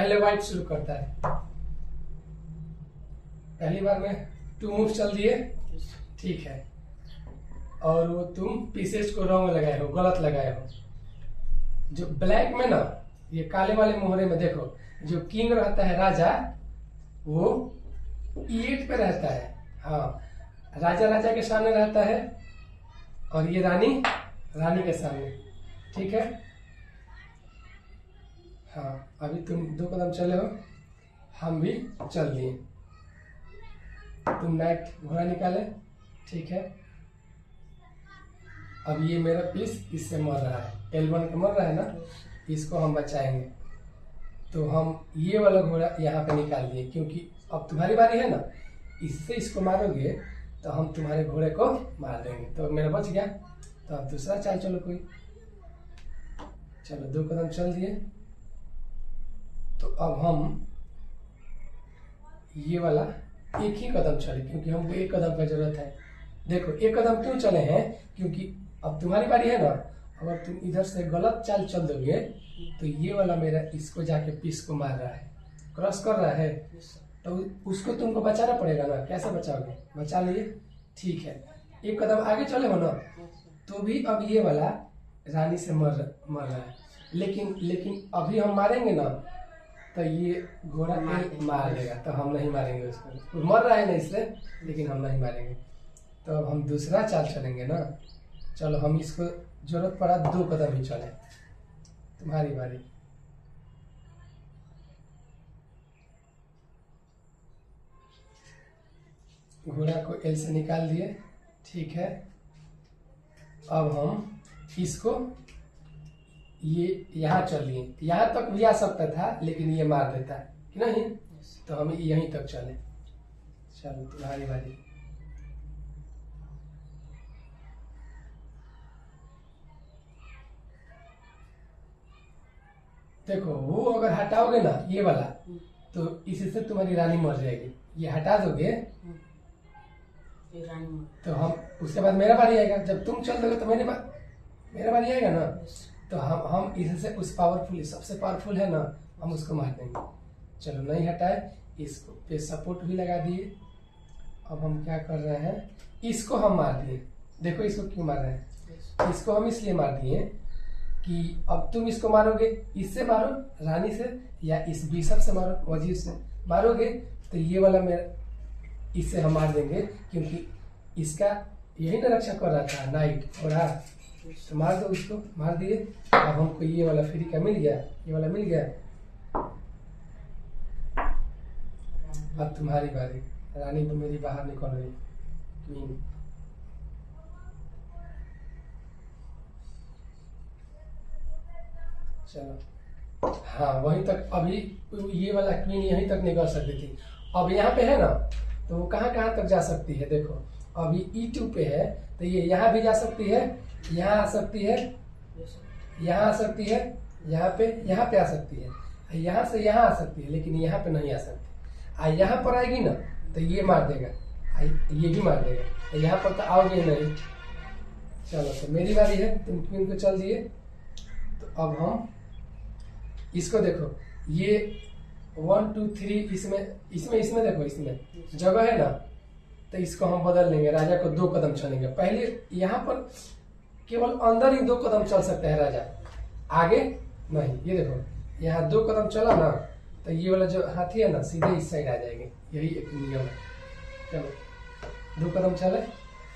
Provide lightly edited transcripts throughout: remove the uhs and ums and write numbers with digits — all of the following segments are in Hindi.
पहले व्हाइट शुरू करता है। पहली बार में 2 मूव चल दिए, ठीक है, और वो तुम पीसेस को रॉन्ग लगाए हो, गलत लगाए हो। जो ब्लैक में ना, ये काले वाले मोहरे में देखो, जो किंग रहता है राजा, वो E8 पे रहता है। हाँ, राजा के सामने रहता है और ये रानी के सामने, ठीक है। हाँ, अभी तुम 2 कदम चले हो, हम भी चल दिए। तुम नाइट घोड़ा निकाले, ठीक है। अब ये मेरा पीस इससे मर रहा है, L1 का मर रहा है ना, इसको हम बचाएंगे। तो हम ये वाला घोड़ा यहाँ पे निकाल दिए, क्योंकि अब तुम्हारी बारी है ना, इससे इसको मारोगे तो हम तुम्हारे घोड़े को मार देंगे। तो मेरा बच गया, तो अब दूसरा चाल चलो कोई। चलो 2 कदम चल दिए, तो अब हम ये वाला एक ही कदम चले, क्योंकि हमको 1 कदम का जरूरत है। देखो 1 कदम क्यों चले हैं, क्योंकि अब तुम्हारी बारी है ना। अगर तुम इधर से गलत चाल चल दोगे तो ये वाला मेरा इसको जाके पीस को मार रहा है, क्रॉस कर रहा है, तो उसको तुमको बचाना पड़ेगा ना। कैसे बचाओगे? बचा लिए, ठीक है। 1 कदम आगे चले हो ना, तो भी अब ये वाला रानी से मर रहा है। लेकिन अभी हम मारेंगे ना, तो ये घोड़ा मार देगा, तो हम नहीं मारेंगे उसको। मर रहा है ना इससे, लेकिन हम नहीं मारेंगे। तो अब हम दूसरा चाल चलेंगे ना। चलो हम इसको जरूरत पड़ा 2 कदम ही चले। तुम्हारी बारी। घोड़ा को L से निकाल दिए, ठीक है। अब हम इसको ये यहाँ चलिए, यहाँ तक भी आ सकता था, लेकिन ये मार देता है कि नहीं, तो हम यहीं तक चले। चलो तुम्हारी बारी। देखो वो अगर हटाओगे ना ये वाला, तो इससे तुम्हारी रानी मर जाएगी। ये हटा दोगे तो हम, उसके बाद मेरा बारी आएगा। जब तुम चल दोगे तो मेरा बारी आएगा ना। तो हम इससे उस पावरफुल, सबसे पावरफुल है ना, हम उसको मार देंगे। चलो नहीं हटाए, इसको पे सपोर्ट भी लगा दिए। अब हम क्या कर रहे हैं, इसको हम मार दिए। देखो इसको क्यों मार रहे हैं, इसको हम इसलिए मार दिए कि अब तुम इसको मारोगे, इससे मारो रानी से, या इस बिशप से मारो, वजीर से मारोगे, तो ये वाला मेरा इससे हम मार देंगे, क्योंकि इसका यही ना रक्षा कर रहा था नाइट घोड़ा। तो मार दो उसको, मार दिए। अब हमको ये वाला फ्री का मिल गया, ये वाला मिल गया। अब तुम्हारी बारी। रानी तो मेरी बाहर निकल रही, क्वीन। चलो हाँ, वहीं तक। अभी ये वाला क्वीन यहीं तक निकल सकती थी। अब यहाँ पे है ना, तो वो कहाँ तक जा सकती है। देखो अभी E2 पे है, तो ये यहाँ भी जा सकती है, यहाँ आ सकती है, यहाँ आ सकती है, यहाँ पे आ सकती है, यहाँ से यहाँ आ सकती है, लेकिन यहाँ पे नहीं आ सकती। यहाँ पर आएगी ना, तो ये मार देगा, ये भी मार देगा, तो यहाँ पर तो आओगे नहीं। चलो तो मेरी बारी है, तुम क्वीन को चल दिए। तो अब हम इसको देखो, ये 1 2 3 इसमें देखो, इसमें जगह है ना, तो इसको हम बदल लेंगे। राजा को 2 कदम चलेंगे। पहले यहाँ पर केवल अंदर ही 2 कदम चल सकता है राजा, आगे नहीं। ये देखो यहाँ 2 कदम चला ना, तो ये वाला जो हाथी है ना, सीधे इस साइड आ जाएंगे। यही एक नियम है। चलो 2 कदम चले,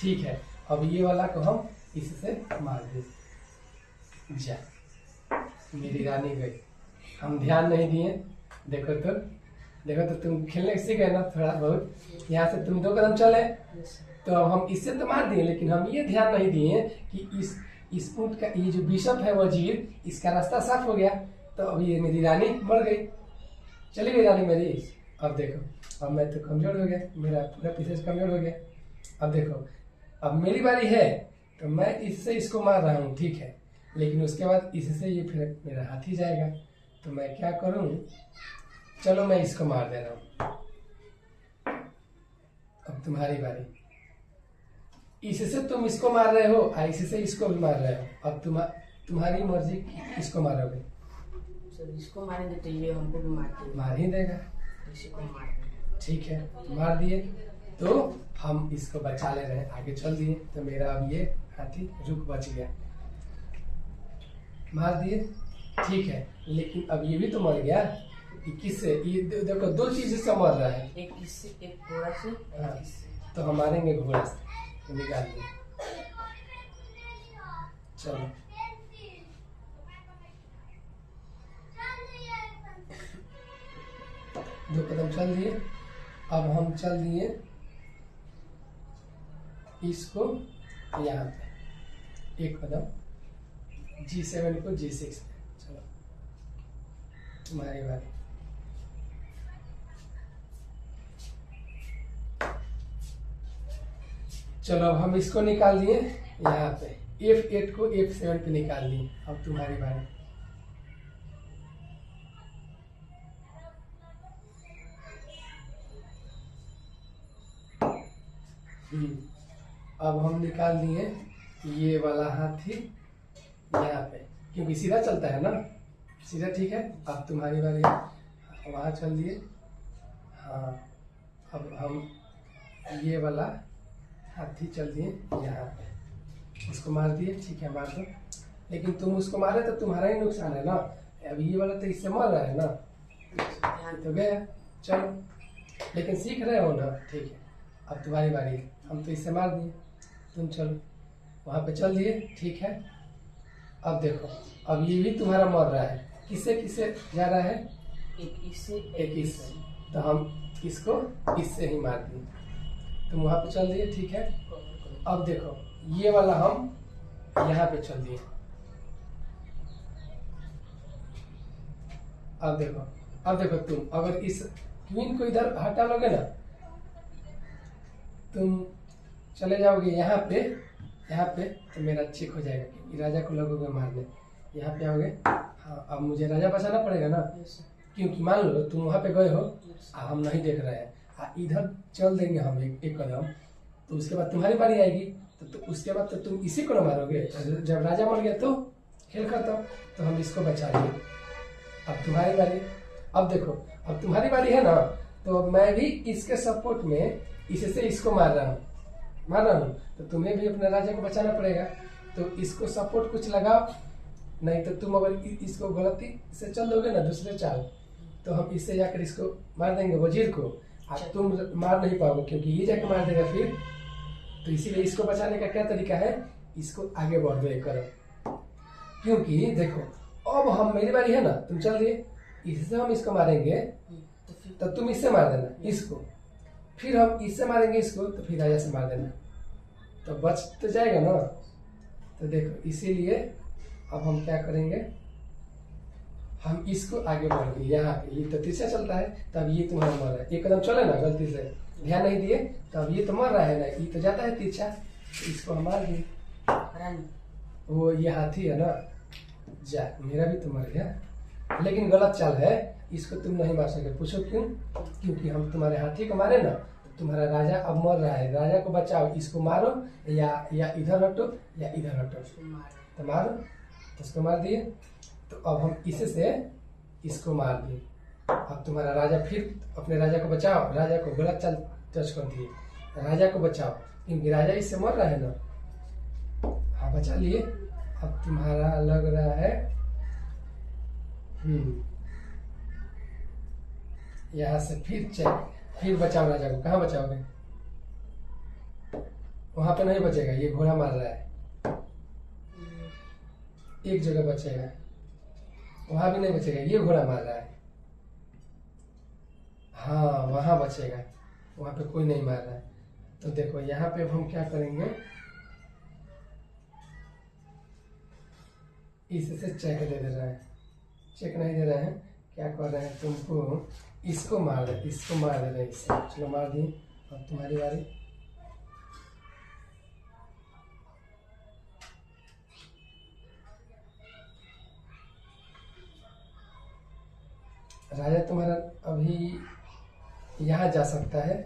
ठीक है। अब ये वाला को हम इससे मार दें। जा, मेरी रानी गई, हम ध्यान नहीं दिए। देखो तो तुम खेलने सीख गए ना थोड़ा बहुत। यहाँ से तुम 2 कदम चले, तो अब हम इससे तो मार दिए, लेकिन हम ये ध्यान नहीं दिए कि इस ऊंट का ये जो बिशप है वजीर, इसका रास्ता साफ हो गया। तो अब ये मेरी रानी मर गई, चली गई रानी मेरी। अब देखो, अब मैं तो कमजोर हो गया, मेरा पूरा पीसेस कमजोर हो गया। अब देखो, अब मेरी बारी है, तो मैं इससे इसको मार रहा हूँ, ठीक है, लेकिन उसके बाद इससे ये फिर मेरा हाथी जाएगा। तो मैं क्या करूँ, चलो मैं इसको मार दे रहा हूँ। अब तुम्हारी बारी। इससे तुम इसको मार रहे हो, इससे इसको भी मार रहे हो। अब तुम्हारी मर्जी, इसको मारोगे। सर इसको मारेंगे तो ये हमको भी मार देंगे। मार ही देगा। इसी को मार देंगे। ठीक है, मार दिए तो हम इसको बचा ले रहे हैं, आगे चल दिए तो मेरा अब ये हाथी रुक बच गया। मार दिए, ठीक है, लेकिन अब ये भी तो मर गया। किससे? ये देखो दो चीज से मर रहा है, एक इससे, एक घोड़ा से, हाँ, एक इससे। तो हम मारेंगे घोड़ा से, तो निकाल दिए। चलो दो कदम चल दिए। अब हम चल दिए इसको यहाँ पे, एक कदम G7 को G6 पे। चलो तुम्हारी बारी। चलो अब हम इसको निकाल दिए यहाँ पे, F8 को F7 पे निकाल दिए। अब तुम्हारी बारी। अब हम निकाल दिए ये वाला हाथी यहाँ पे, क्योंकि सीधा चलता है ना, सीधा। ठीक है, अब तुम्हारी बारी। वहाँ चल दिए। हाँ, अब हम ये वाला हाथी चल दिए यहाँ पे, उसको मार दिए। ठीक है, मार दो, लेकिन तुम उसको मारे तो तुम्हारा ही नुकसान है ना। अब ये वाला तो इससे मर रहा है ना, तो गया। चलो, लेकिन सीख रहे हो ना। ठीक है, अब तुम्हारी बारी है। हम तो इससे मार दिए, तुम चलो वहाँ पे चल दिए। ठीक है, अब देखो, अब ये भी तुम्हारा मर रहा है। किससे किससे जा रहा है? एक इससे, एक इससे, तो हम इसको इससे ही मार दिए। तुम वहाँ पे चल दिए। ठीक है, अब देखो ये वाला हम यहाँ पे चल दिए। अब देखो तुम अगर इस क्वीन को इधर हटा लोगे ना, तुम चले जाओगे यहाँ पे, तो मेरा चेक हो जाएगा कि राजा को लगोगे मारने। यहाँ पे आओगे। हाँ, अब मुझे राजा बचाना पड़ेगा ना, क्योंकि मान लो तुम वहाँ पे गए हो, हम नहीं देख रहे हैं, इधर चल देंगे हम एक कदम, तो उसके बाद तुम्हारी बारी आएगी। तो उसके बाद तो तुम इसी को ना मारोगे। जब राजा मर गया तो खेल खत्म। तो हम इसको बचा लिए। अब तुम्हारी बारी। अब देखो, अब तुम्हारी बारी है ना, तो मैं भी इसके सपोर्ट में इससे इसको मार रहा हूँ, तो तुम्हें भी अपने राजा को बचाना पड़ेगा। तो इसको सपोर्ट कुछ लगाओ, नहीं तो तुम अगर इसको गलती से चल दोगे ना दूसरे चाल, तो हम इससे जाकर इसको मार देंगे वजीर को। अब तुम मार नहीं पाओगे, क्योंकि ये जाकर मार देगा फिर। तो इसीलिए इसको बचाने का क्या तरीका है, इसको आगे बढ़ दो एक कदम। क्योंकि देखो, अब हम, मेरी बारी है ना, तुम चल दिए, इससे हम इसको मारेंगे, तो तुम इससे मार देना इसको, फिर हम इससे मारेंगे इसको, तो फिर राजा से मार देना, तो बच तो जाएगा ना। तो देखो, इसीलिए अब हम क्या करेंगे, हम इसको आगे बढ़ गए यहाँ पे। ये तो तिरछा चलता है, तब ये तुम्हारा मर रहा है। एक कदम चले ना, गलती से ध्यान नहीं दिए, तब ये तो मर रहा है ना, ये तो जाता है तिरछा, तो इसको हम मार दिए। वो ये हाथी है ना, जा, मेरा भी तो मर गया, लेकिन गलत चाल है, इसको तुम नहीं मार सके। पूछो क्यों? क्योंकि हम तुम्हारे हाथी को मारे ना, तो तुम्हारा राजा अब मर रहा है। राजा को बचाओ, इसको मारो, या इधर हटो या इधर हटो, तो मारो। तो इसको मार दिए, तो अब हम इससे इसको मार दिए। अब तुम्हारा राजा, फिर अपने राजा को बचाओ। राजा को गलत चाल टच कर दिए, राजा को बचाओ, क्योंकि राजा इससे मर रहा है ना। हाँ, बचा लिए। अब तुम्हारा लग रहा है यहाँ से फिर बचाओ राजा को। कहाँ बचाओगे? वहां पे नहीं बचेगा, ये घोड़ा मार रहा है। एक जगह बचेगा, वहां भी नहीं बचेगा, ये घोड़ा मार रहा है। हाँ, वहां बचेगा, वहां पे कोई नहीं मार रहा है। तो देखो, यहाँ पे अब हम क्या करेंगे, इससे चेक दे रहे हैं, चेक नहीं दे रहे हैं, क्या कर रहे हैं, तुमको इसको मार दे रहे हैं इससे। चलो मार दिए। अब तुम्हारी बारी। राजा तुम्हारा अभी यहाँ जा सकता है।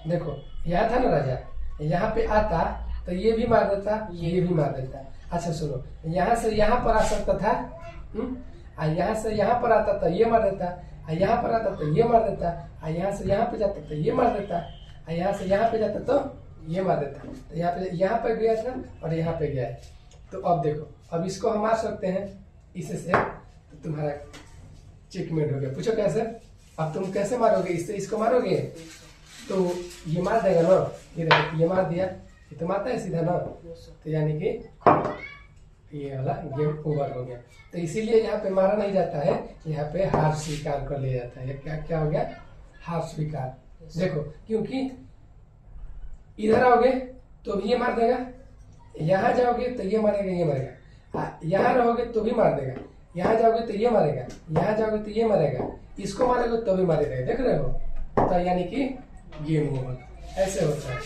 देखो, यहाँ था ना राजा, यहाँ पे आता तो ये भी मार देता, ये भी मार देता। अच्छा सुनो, यहाँ से यहाँ पर आ सकता था, यहाँ से यहाँ पर आता था ये मार देता, यहाँ पर आता तो ये मार देता, यहाँ से यहाँ पे जाता तो ये मार देता, यहाँ से यहाँ पे जाता तो ये मार देता। तो यहाँ पे गया था और यहाँ पे गया है। तो अब देखो, अब इसको हम मार सकते हैं इससे, तो तुम्हारा चेकमेट हो गया। पूछो कैसे? अब तुम कैसे मारोगे? इससे इसको मारोगे तो ये मार देगा ना, ये देखो ये मार दिया, ये तो मारता है सीधा ना, तो यानी कि ये वाला गेम ओवर हो गया। तो इसीलिए यहाँ पे मारा नहीं जाता है, यहाँ पे हार स्वीकार कर लिया जाता है। क्या क्या हो गया? हार स्वीकार। देखो क्योंकि इधर आओगे तो भी ये मार देगा, यहाँ जाओगे तो ये मारेगा, ये मारेगा, यहाँ रहोगे तो भी मार देगा, यहाँ जाओगे तो ये मारेगा, यहाँ जाओगे तो ये मारेगा, इसको मारेगा तो भी मारेगा। देख रहे हो? तो यानी कि गेम ओवर ऐसे होता है।